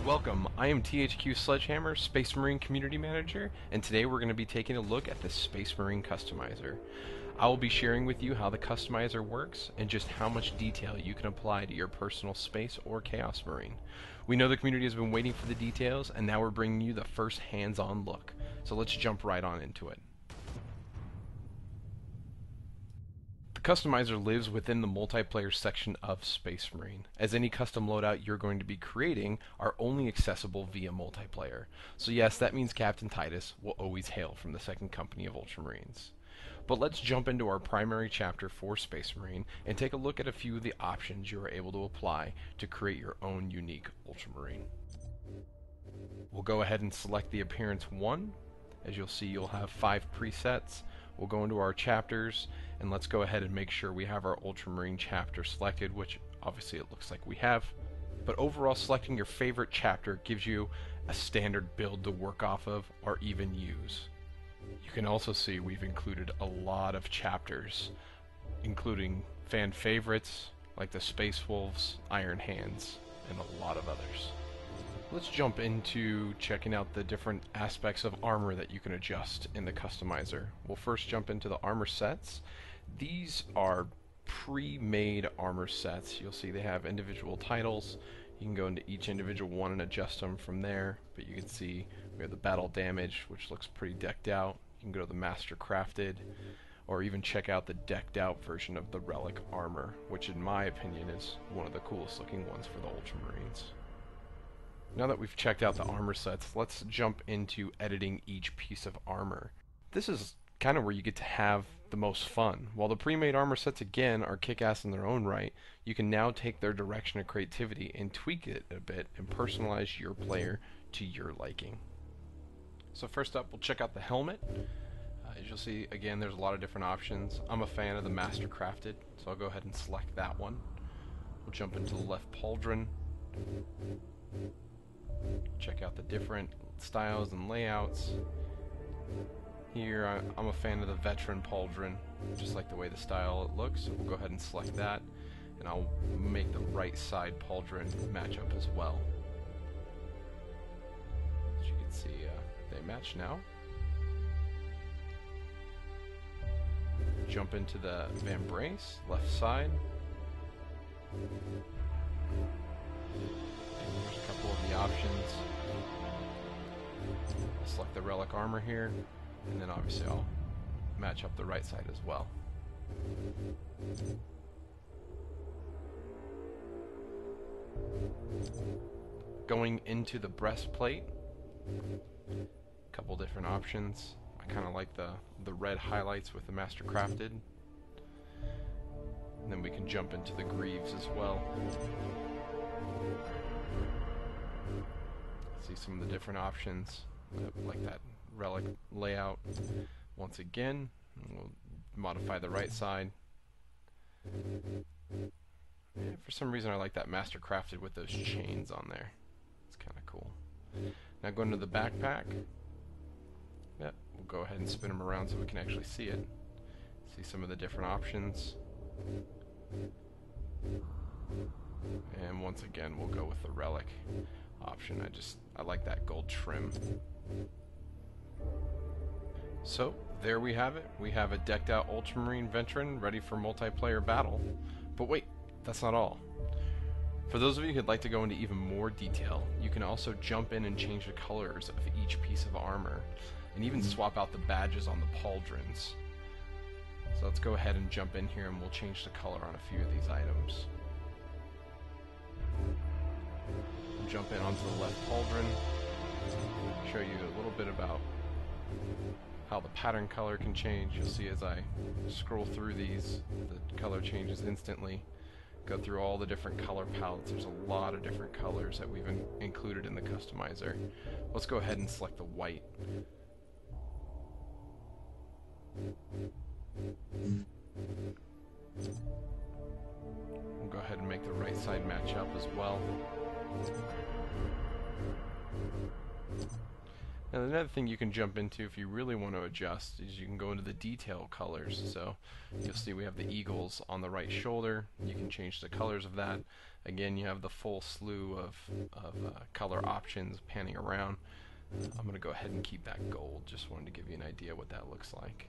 Welcome, I am THQ Sledgehammer, Space Marine Community Manager, and today we're going to be taking a look at the Space Marine Customizer. I will be sharing with you how the customizer works and just how much detail you can apply to your personal Space or Chaos Marine. We know the community has been waiting for the details, and now we're bringing you the first hands-on look. So let's jump right on into it. The customizer lives within the multiplayer section of Space Marine, as any custom loadout you're going to be creating are only accessible via multiplayer. So yes, that means Captain Titus will always hail from the second company of Ultramarines. But let's jump into our primary chapter for Space Marine and take a look at a few of the options you are able to apply to create your own unique Ultramarine. We'll go ahead and select the Appearance 1. As you'll see, you'll have 5 presets. We'll go into our chapters, and let's go ahead and make sure we have our Ultramarine chapter selected, which obviously it looks like we have. But overall, selecting your favorite chapter gives you a standard build to work off of or even use. You can also see we've included a lot of chapters, including fan favorites like the Space Wolves, Iron Hands, and a lot of others. Let's jump into checking out the different aspects of armor that you can adjust in the customizer. We'll first jump into the armor sets. These are pre-made armor sets. You'll see they have individual titles. You can go into each individual one and adjust them from there, but you can see we have the battle damage, which looks pretty decked out. You can go to the master crafted, or even check out the decked out version of the relic armor, which in my opinion is one of the coolest looking ones for the Ultramarines. Now that we've checked out the armor sets, let's jump into editing each piece of armor. This is kind of where you get to have the most fun. While the pre-made armor sets again are kick-ass in their own right, you can now take their direction of creativity and tweak it a bit and personalize your player to your liking. So first up, we'll check out the helmet. As you'll see, again, there's a lot of different options. I'm a fan of the master crafted, so I'll go ahead and select that one. We'll jump into the left pauldron. Check out the different styles and layouts. Here I'm a fan of the veteran pauldron, just like the way the style it looks, so we'll go ahead and select that, and I'll make the right side pauldron match up as well. As you can see, they match now. Jump into the vambrace, left side. There's a couple of the options. Select the relic armor here, and then obviously I'll match up the right side as well. Going into the breastplate, a couple different options. I kind of like the red highlights with the master crafted. And then we can jump into the greaves as well. See some of the different options, like that relic layout. Once again, we'll modify the right side. And for some reason I like that master crafted with those chains on there. It's kind of cool. Now going to the backpack. Yep, we'll go ahead and spin them around so we can actually see it. See some of the different options. And once again, we'll go with the relic option. I like that gold trim. So there we have it. We have a decked out Ultramarine veteran ready for multiplayer battle. But wait, that's not all. For those of you who'd like to go into even more detail, you can also jump in and change the colors of each piece of armor, and even swap out the badges on the pauldrons. So let's go ahead and jump in here and we'll change the color on a few of these items. We'll jump in onto the left pauldron, show you a little bit about how the pattern color can change. You'll see as I scroll through these, the color changes instantly. Go through all the different color palettes. There's a lot of different colors that we've included in the customizer. Let's go ahead and select the white. We'll go ahead and make the right side match up as well. And another thing you can jump into if you really want to adjust is you can go into the detail colors. So you'll see we have the eagles on the right shoulder. You can change the colors of that, Again, you have the full slew of color options panning around. I'm going to go ahead and keep that gold. Just wanted to give you an idea what that looks like.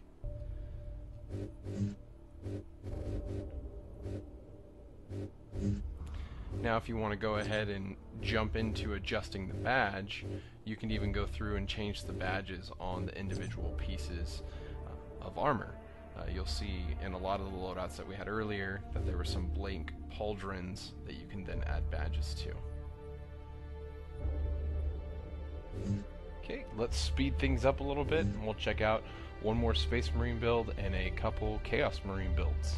Now if you want to go ahead and jump into adjusting the badge, you can even go through and change the badges on the individual pieces of armor. You'll see in a lot of the loadouts that we had earlier that there were some blank pauldrons that you can then add badges to. Okay, let's speed things up a little bit and we'll check out one more Space Marine build and a couple Chaos Marine builds.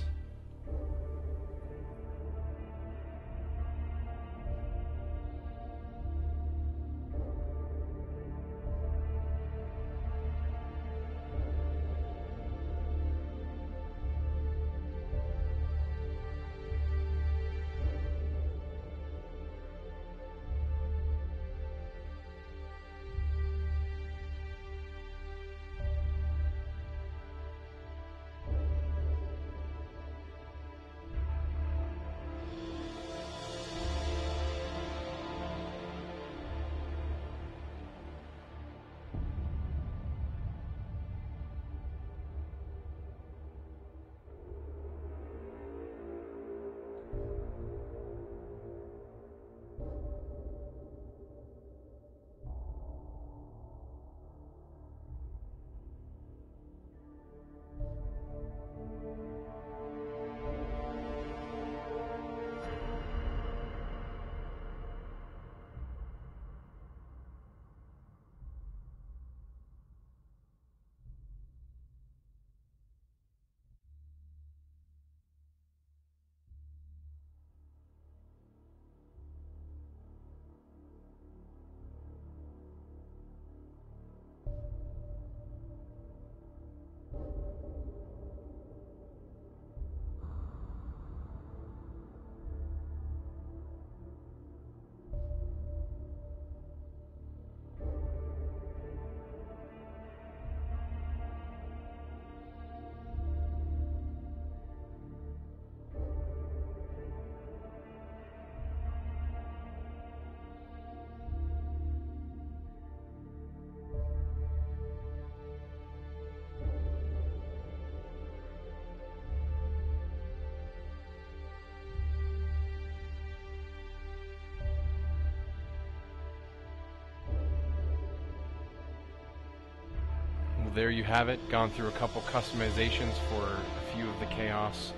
There you have it, gone through a couple customizations for a few of the Chaos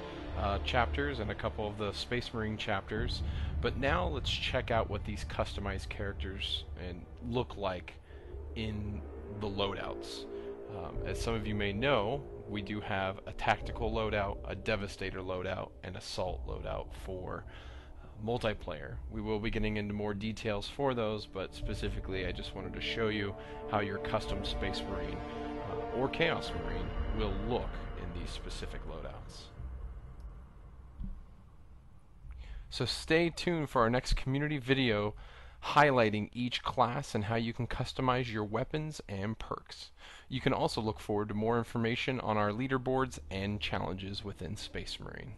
chapters and a couple of the Space Marine chapters. But now let's check out what these customized characters look like in the loadouts. As some of you may know, we do have a tactical loadout, a devastator loadout, and assault loadout for multiplayer. We will be getting into more details for those, but specifically I just wanted to show you how your custom Space Marine or Chaos Marine will look in these specific loadouts. So stay tuned for our next community video highlighting each class and how you can customize your weapons and perks. You can also look forward to more information on our leaderboards and challenges within Space Marine.